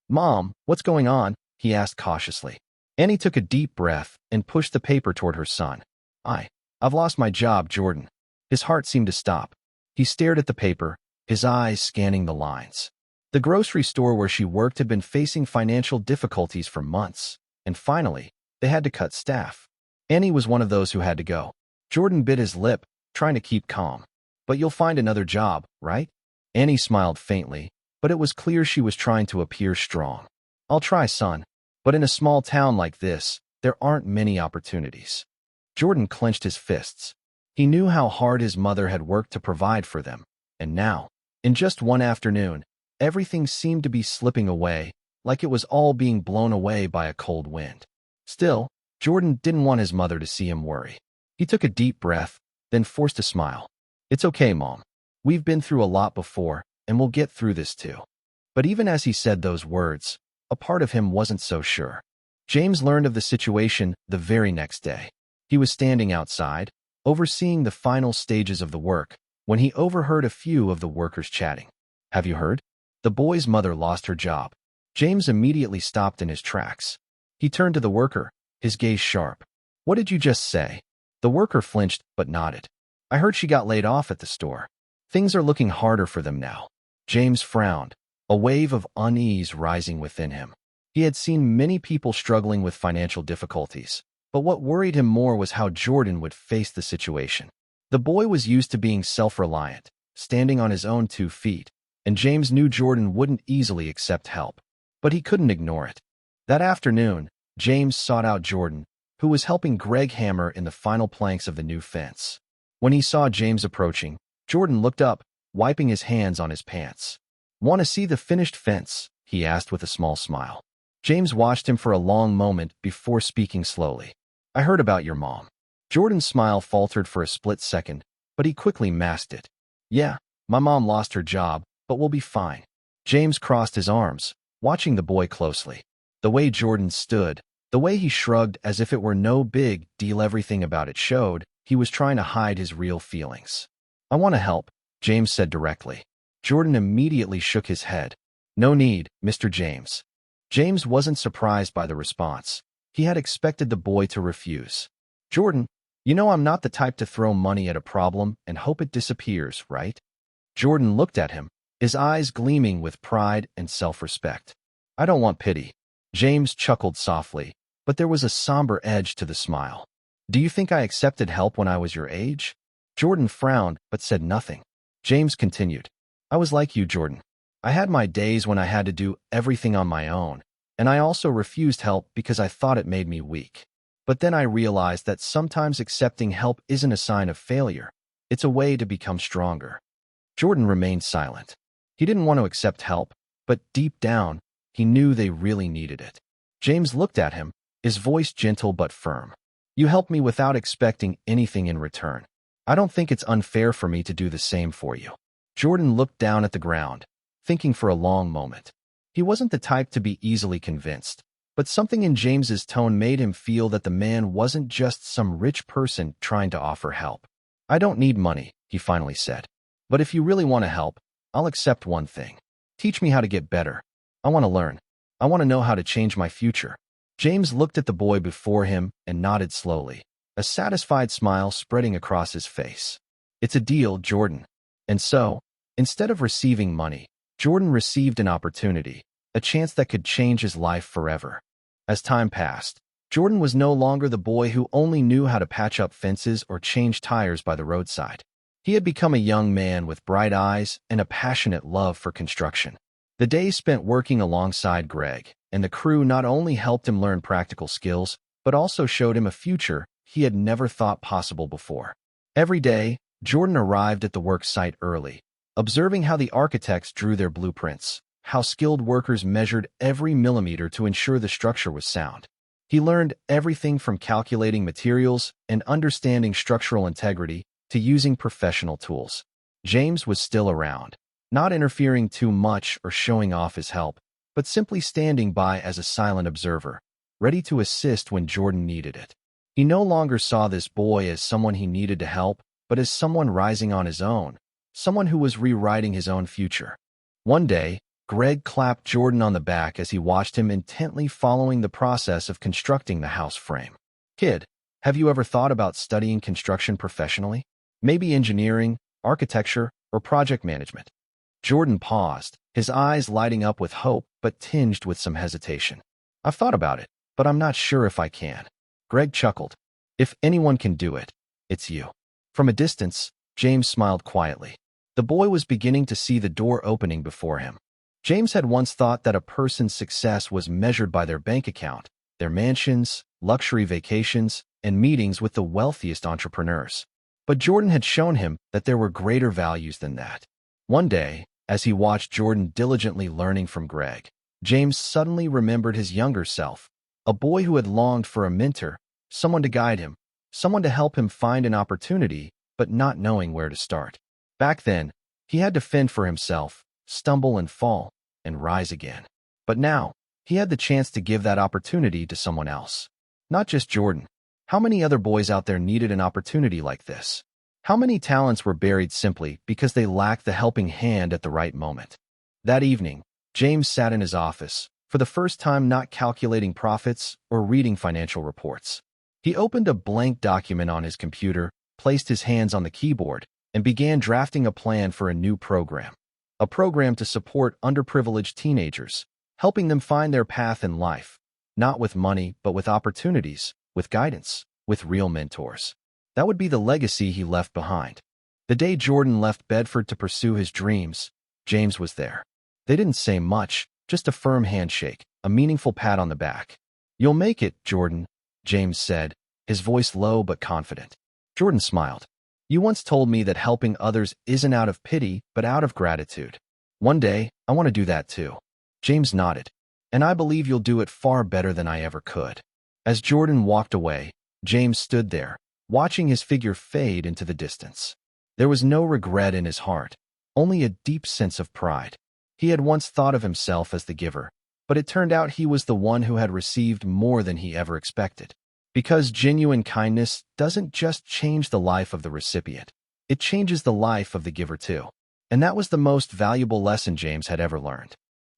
Mom, what's going on? He asked cautiously. Annie took a deep breath and pushed the paper toward her son. I've lost my job, Jordan. His heart seemed to stop. He stared at the paper, his eyes scanning the lines. The grocery store where she worked had been facing financial difficulties for months, and finally, they had to cut staff. Annie was one of those who had to go. Jordan bit his lip, trying to keep calm. But you'll find another job, right? Annie smiled faintly, but it was clear she was trying to appear strong. I'll try, son. But in a small town like this, there aren't many opportunities. Jordan clenched his fists. He knew how hard his mother had worked to provide for them, and now, in just one afternoon, everything seemed to be slipping away, like it was all being blown away by a cold wind. Still, Jordan didn't want his mother to see him worry. He took a deep breath, then forced a smile. It's okay, Mom. We've been through a lot before, and we'll get through this too. But even as he said those words, a part of him wasn't so sure. James learned of the situation the very next day. He was standing outside, overseeing the final stages of the work, when he overheard a few of the workers chatting. Have you heard? The boy's mother lost her job. James immediately stopped in his tracks. He turned to the worker, his gaze sharp. What did you just say? The worker flinched but nodded. I heard she got laid off at the store. Things are looking harder for them now. James frowned, a wave of unease rising within him. He had seen many people struggling with financial difficulties, but what worried him more was how Jordan would face the situation. The boy was used to being self-reliant, standing on his own 2 feet, and James knew Jordan wouldn't easily accept help. But he couldn't ignore it. That afternoon, James sought out Jordan, who was helping Greg hammer in the final planks of the new fence. When he saw James approaching, Jordan looked up, wiping his hands on his pants. Want to see the finished fence? He asked with a small smile. James watched him for a long moment before speaking slowly. I heard about your mom. Jordan's smile faltered for a split second, but he quickly masked it. Yeah, my mom lost her job, but we'll be fine. James crossed his arms, watching the boy closely. The way Jordan stood, The way he shrugged as if it were no big deal, everything about it showed he was trying to hide his real feelings. "I want to help," James said directly. Jordan immediately shook his head. "No need, Mr. James." James wasn't surprised by the response. He had expected the boy to refuse. "Jordan, you know I'm not the type to throw money at a problem and hope it disappears, right?" Jordan looked at him, his eyes gleaming with pride and self-respect. "I don't want pity." James chuckled softly, but there was a somber edge to the smile. "Do you think I accepted help when I was your age?" Jordan frowned but said nothing. James continued, "I was like you, Jordan. I had my days when I had to do everything on my own, and I also refused help because I thought it made me weak. But then I realized that sometimes accepting help isn't a sign of failure. It's a way to become stronger." Jordan remained silent. He didn't want to accept help, but deep down, he knew they really needed it. James looked at him, his voice gentle but firm. "You helped me without expecting anything in return. I don't think it's unfair for me to do the same for you." Jordan looked down at the ground, thinking for a long moment. He wasn't the type to be easily convinced, but something in James's tone made him feel that the man wasn't just some rich person trying to offer help. "I don't need money," he finally said. "But if you really want to help, I'll accept one thing. Teach me how to get better. I want to learn. I want to know how to change my future." James looked at the boy before him and nodded slowly, a satisfied smile spreading across his face. "It's a deal, Jordan." And so, instead of receiving money, Jordan received an opportunity, a chance that could change his life forever. As time passed, Jordan was no longer the boy who only knew how to patch up fences or change tires by the roadside. He had become a young man with bright eyes and a passionate love for construction. The days spent working alongside Greg and the crew not only helped him learn practical skills, but also showed him a future he had never thought possible before. Every day, Jordan arrived at the work site early, observing how the architects drew their blueprints, how skilled workers measured every millimeter to ensure the structure was sound. He learned everything from calculating materials and understanding structural integrity to using professional tools. James was still around, not interfering too much or showing off his help, but simply standing by as a silent observer, ready to assist when Jordan needed it. He no longer saw this boy as someone he needed to help, but as someone rising on his own, someone who was rewriting his own future. One day, Greg clapped Jordan on the back as he watched him intently following the process of constructing the house frame. "Kid, have you ever thought about studying construction professionally? Maybe engineering, architecture, or project management?" Jordan paused, his eyes lighting up with hope but tinged with some hesitation. "I've thought about it, but I'm not sure if I can." Greg chuckled. "If anyone can do it, it's you." From a distance, James smiled quietly. The boy was beginning to see the door opening before him. James had once thought that a person's success was measured by their bank account, their mansions, luxury vacations, and meetings with the wealthiest entrepreneurs. But Jordan had shown him that there were greater values than that. One day, as he watched Jordan diligently learning from Greg, James suddenly remembered his younger self, a boy who had longed for a mentor, someone to guide him, someone to help him find an opportunity, but not knowing where to start. Back then, he had to fend for himself, stumble and fall, and rise again. But now, he had the chance to give that opportunity to someone else. Not just Jordan. How many other boys out there needed an opportunity like this? How many talents were buried simply because they lacked the helping hand at the right moment? That evening, James sat in his office, for the first time not calculating profits or reading financial reports. He opened a blank document on his computer, placed his hands on the keyboard, and began drafting a plan for a new program. A program to support underprivileged teenagers, helping them find their path in life, not with money, but with opportunities, with guidance, with real mentors. That would be the legacy he left behind. The day Jordan left Bedford to pursue his dreams, James was there. They didn't say much, just a firm handshake, a meaningful pat on the back. "You'll make it, Jordan," James said, his voice low but confident. Jordan smiled. "You once told me that helping others isn't out of pity, but out of gratitude. One day, I want to do that too." James nodded. "And I believe you'll do it far better than I ever could." As Jordan walked away, James stood there, watching his figure fade into the distance. There was no regret in his heart, only a deep sense of pride. He had once thought of himself as the giver. but it turned out he was the one who had received more than he ever expected. Because genuine kindness doesn't just change the life of the recipient, it changes the life of the giver too. And that was the most valuable lesson James had ever learned.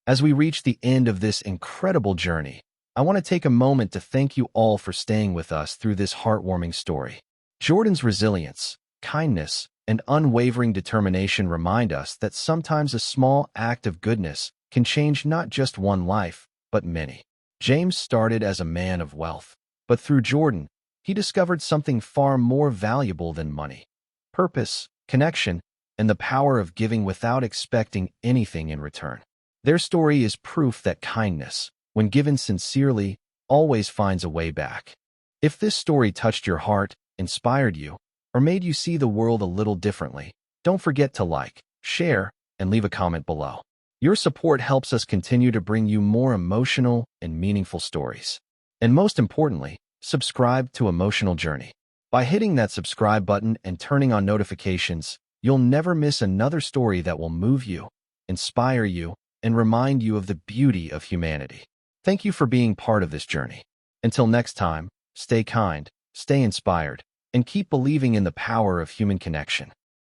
As we reach the end of this incredible journey, I want to take a moment to thank you all for staying with us through this heartwarming story. Jordan's resilience, kindness, and unwavering determination remind us that sometimes a small act of goodness can change not just one life, but many. James started as a man of wealth, but through Jordan, he discovered something far more valuable than money: purpose, connection, and the power of giving without expecting anything in return. Their story is proof that kindness, when given sincerely, always finds a way back. If this story touched your heart, inspired you, or made you see the world a little differently, don't forget to like, share, and leave a comment below. Your support helps us continue to bring you more emotional and meaningful stories. And most importantly, subscribe to Emotional Journey. By hitting that subscribe button and turning on notifications, you'll never miss another story that will move you, inspire you, and remind you of the beauty of humanity. Thank you for being part of this journey. Until next time, stay kind, stay inspired, and keep believing in the power of human connection.